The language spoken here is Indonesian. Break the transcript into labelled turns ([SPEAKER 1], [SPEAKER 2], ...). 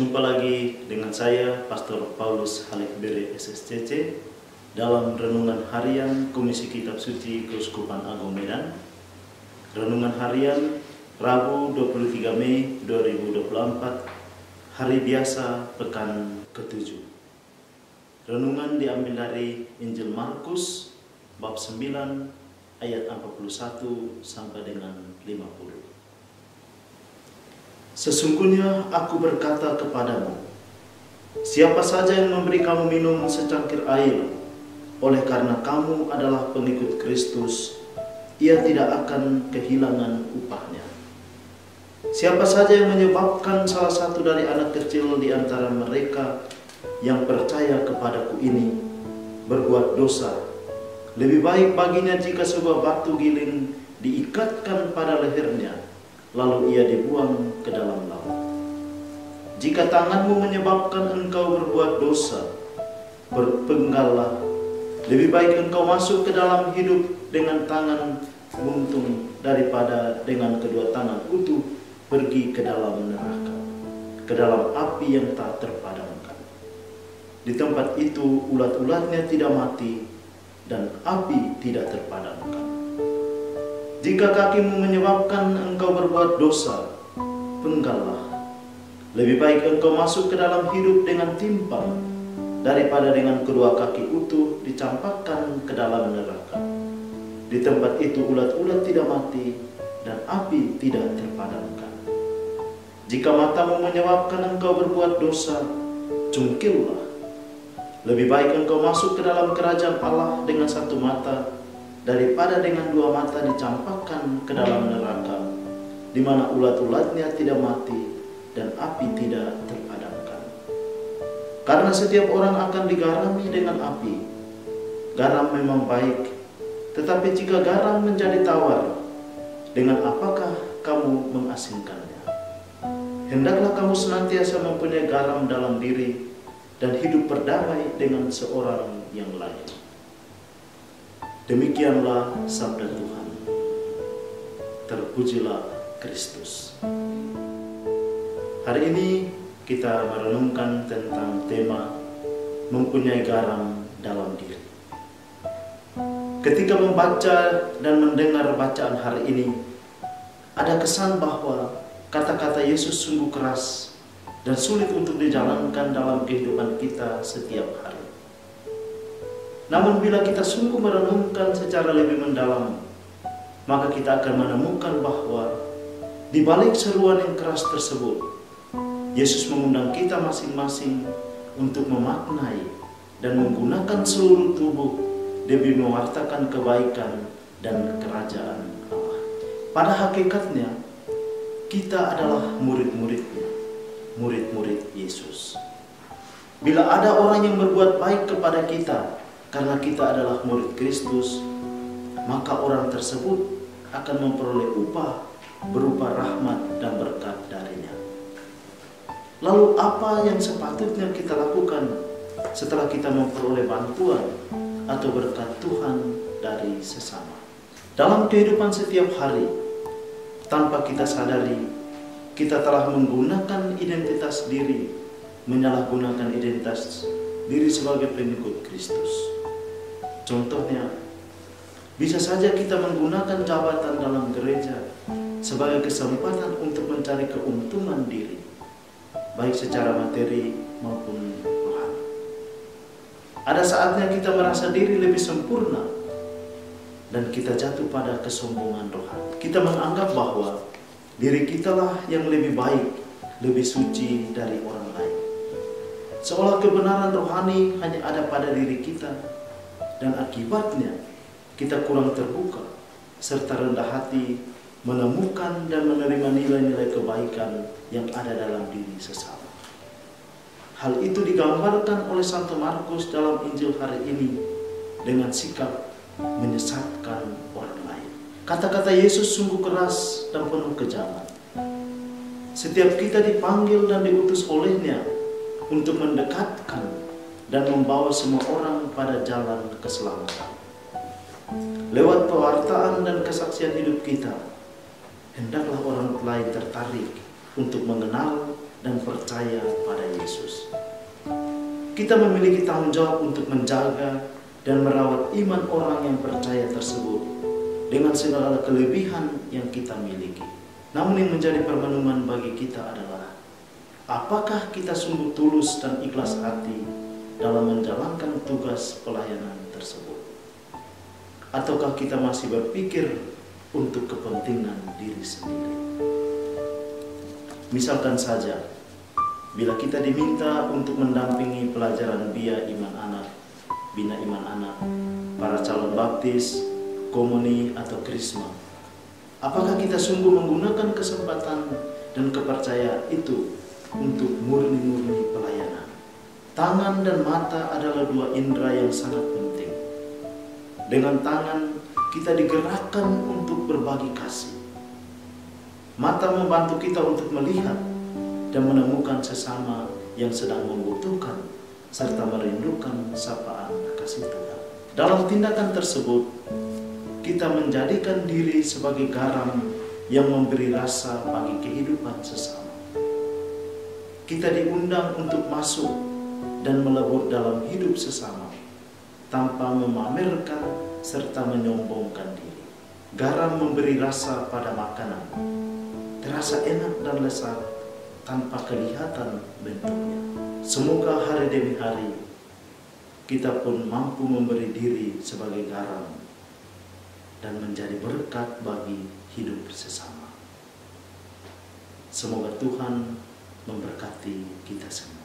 [SPEAKER 1] Berjumpa lagi dengan saya, Pastor Paulus Halekbere SSCC, dalam Renungan Harian Komisi Kitab Suci Keuskupan Agung Medan. Renungan Harian Rabu 23 Mei 2024, Hari Biasa Pekan ke-7. Renungan diambil dari Injil Markus, bab 9, ayat 41 sampai dengan 50. Sesungguhnya aku berkata kepadamu, siapa saja yang memberi kamu minum secangkir air, oleh karena kamu adalah pengikut Kristus, ia tidak akan kehilangan upahnya. Siapa saja yang menyebabkan salah satu dari anak kecil di antara mereka yang percaya kepadaku ini berbuat dosa, lebih baik baginya jika sebuah batu giling diikatkan pada lehernya, lalu ia dibuang ke dalam laut. Jika tanganmu menyebabkan engkau berbuat dosa, berpenggallah. Lebih baik engkau masuk ke dalam hidup dengan tangan buntung daripada dengan kedua tangan utuh pergi ke dalam neraka, ke dalam api yang tak terpadamkan. Di tempat itu ulat-ulatnya tidak mati dan api tidak terpadamkan. Jika kakimu menyebabkan engkau berbuat dosa, penggallah. Lebih baik engkau masuk ke dalam hidup dengan timpang daripada dengan kedua kaki utuh dicampakkan ke dalam neraka. Di tempat itu ulat-ulat tidak mati dan api tidak terpadamkan. Jika matamu menyebabkan engkau berbuat dosa, cungkillah. Lebih baik engkau masuk ke dalam kerajaan Allah dengan satu mata daripada dengan dua mata dicampakkan ke dalam neraka, di mana ulat-ulatnya tidak mati dan api tidak terpadamkan. Karena setiap orang akan digarami dengan api. Garam memang baik, tetapi jika garam menjadi tawar, dengan apakah kamu mengasingkannya? Hendaklah kamu senantiasa mempunyai garam dalam diri dan hidup berdamai dengan seorang yang lain. Demikianlah sabda Tuhan. Terpujilah Kristus. Hari ini kita merenungkan tentang tema mempunyai garam dalam diri. Ketika membaca dan mendengar bacaan hari ini, ada kesan bahwa kata-kata Yesus sungguh keras dan sulit untuk dijalankan dalam kehidupan kita setiap hari. Namun bila kita sungguh merenungkan secara lebih mendalam, maka kita akan menemukan bahwa di balik seruan yang keras tersebut, Yesus mengundang kita masing-masing untuk memaknai dan menggunakan seluruh tubuh demi mewartakan kebaikan dan kerajaan Allah. Pada hakikatnya, kita adalah murid-muridnya, murid-murid Yesus. Bila ada orang yang berbuat baik kepada kita, karena kita adalah murid Kristus, maka orang tersebut akan memperoleh upah berupa rahmat dan berkat darinya. Lalu apa yang sepatutnya kita lakukan setelah kita memperoleh bantuan atau berkat Tuhan dari sesama? Dalam kehidupan setiap hari, tanpa kita sadari, kita telah menggunakan identitas diri, menyalahgunakan identitas diri sebagai pengikut Kristus. Contohnya, bisa saja kita menggunakan jabatan dalam gereja sebagai kesempatan untuk mencari keuntungan diri, baik secara materi maupun rohani. Ada saatnya kita merasa diri lebih sempurna dan kita jatuh pada kesombongan rohani. Kita menganggap bahwa diri kitalah yang lebih baik, lebih suci dari orang lain. Seolah kebenaran rohani hanya ada pada diri kita, dan akibatnya kita kurang terbuka serta rendah hati menemukan dan menerima nilai-nilai kebaikan yang ada dalam diri sesama. Hal itu digambarkan oleh Santo Markus dalam Injil hari ini dengan sikap menyesatkan orang lain. Kata-kata Yesus sungguh keras dan penuh kejaman. Setiap kita dipanggil dan diutus olehnya untuk mendekatkan dan membawa semua orang pada jalan keselamatan. Lewat pewartaan dan kesaksian hidup kita, hendaklah orang lain tertarik untuk mengenal dan percaya pada Yesus. Kita memiliki tanggung jawab untuk menjaga dan merawat iman orang yang percaya tersebut dengan segala kelebihan yang kita miliki. Namun yang menjadi permenungan bagi kita adalah, apakah kita sungguh tulus dan ikhlas hati dalam menjalankan tugas pelayanan tersebut? Ataukah kita masih berpikir untuk kepentingan diri sendiri? Misalkan saja, bila kita diminta untuk mendampingi pelajaran Bina Iman Anak, para calon baptis, komuni, atau krisma, apakah kita sungguh menggunakan kesempatan dan kepercayaan itu untuk murni-murni pelayanan? Tangan dan mata adalah dua indera yang sangat penting. Dengan tangan, kita digerakkan untuk berbagi kasih. Mata membantu kita untuk melihat dan menemukan sesama yang sedang membutuhkan serta merindukan sapaan kasih Tuhan. Dalam tindakan tersebut, kita menjadikan diri sebagai garam yang memberi rasa bagi kehidupan sesama. Kita diundang untuk masuk dan melebur dalam hidup sesama tanpa memamerkan serta menyombongkan diri. Garam memberi rasa pada makanan, terasa enak dan lezat tanpa kelihatan bentuknya. Semoga hari demi hari kita pun mampu memberi diri sebagai garam dan menjadi berkat bagi hidup sesama. Semoga Tuhan memberkati kita semua.